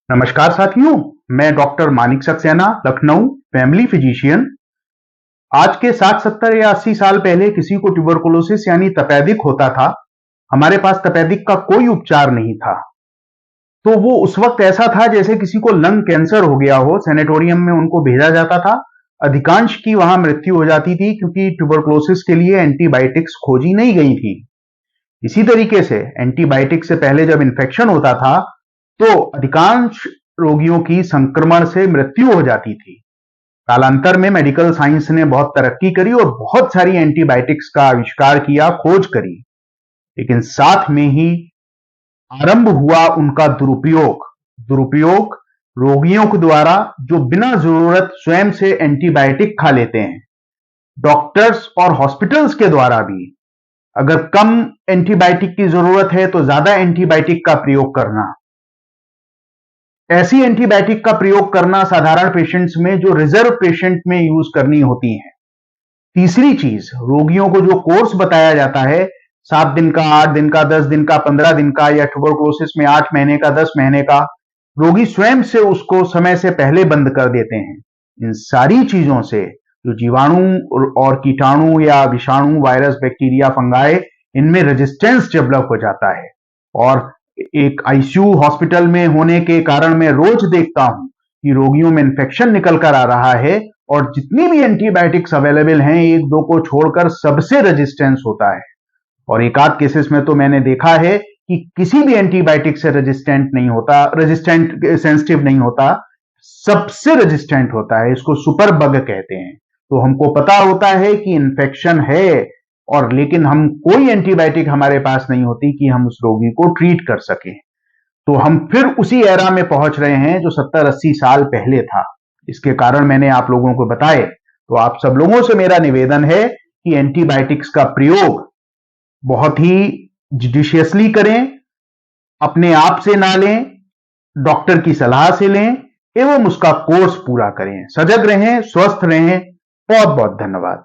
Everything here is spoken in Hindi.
नमस्कार साथियों, मैं doctor Manik Saxena, Lucknow, family physician. आज के 60, 70 या 80 साल पहले किसी को ट्यूबरकुलोसिस यानी तपेदिक होता था। हमारे पास तपेदिक का कोई उपचार नहीं था। तो वो उस वक्त ऐसा था जैसे किसी को लंग कैंसर हो गया हो। सैनिटोरियम में उनको भेजा जाता था। अधिकांश की वहां मृत्यु हो जाती थी क्योंकि ट्यूबरकुलोसिस के लिए एंटीबायोटिक्स खोजी नहीं गई थी। इसी तरीके से एंटीबायोटिक से पहले जब इन्फेक्शन होता था तो अधिकांश रोगियों की संक्रमण से मृत्यु हो जाती थी। कालांतर में मेडिकल साइंस ने बहुत तरक्की करी और बहुत सारी एंटीबायोटिक्स का आविष्कार किया, खोज करी, लेकिन साथ में ही आरंभ हुआ उनका दुरुपयोग। दुरुपयोग रोगियों के द्वारा जो बिना जरूरत स्वयं से एंटीबायोटिक खा लेते हैं। डॉक्टर्स और हॉस्पिटल्स के द्वारा भी अगर कम एंटीबायोटिक की जरूरत है तो ज्यादा एंटीबायोटिक का प्रयोग करना। ऐसी एंटीबायोटिक का प्रयोग करना साधारण पेशेंट्स में जो रिजर्व पेशेंट में यूज करनी होती है। तीसरी चीज, रोगियों को जो कोर्स बताया जाता है 7 दिन का, 8 दिन का, 10 दिन का, 15 दिन का, या ट्यूबरकुलोसिस में 8 महीने का, 10 महीने का, रोगी स्वयं से उसको समय से पहले बंद कर देते हैं। इन सारी चीजों से जो जीवाणु और कीटाणु या विषाणु, वायरस, बैक्टीरिया, फंगाई, इनमें रेजिस्टेंस डेवलप हो जाता है। और एक आईसीयू हॉस्पिटल में होने के कारण मैं रोज देखता हूं कि रोगियों में इन्फेक्शन निकल कर आ रहा है और जितनी भी एंटीबायोटिक्स अवेलेबल हैं, एक दो को छोड़कर सबसे रेजिस्टेंस होता है। और एक आध केसेस में तो मैंने देखा है कि किसी भी एंटीबायोटिक से रेजिस्टेंट नहीं होता, रेजिस्टेंट सेंसिटिव नहीं होता, सबसे रेजिस्टेंट होता है। इसको सुपर बग कहते हैं। तो हमको पता होता है कि इन्फेक्शन है, और लेकिन हम कोई एंटीबायोटिक हमारे पास नहीं होती कि हम उस रोगी को ट्रीट कर सकें। तो हम फिर उसी एरा में पहुंच रहे हैं जो 70-80 साल पहले था। इसके कारण मैंने आप लोगों को बताए। तो आप सब लोगों से मेरा निवेदन है कि एंटीबायोटिक्स का प्रयोग बहुत ही जुडिशियसली करें, अपने आप से ना लें, डॉक्टर की सलाह से लें एवं उसका कोर्स पूरा करें। सजग रहें, स्वस्थ रहें। बहुत बहुत धन्यवाद।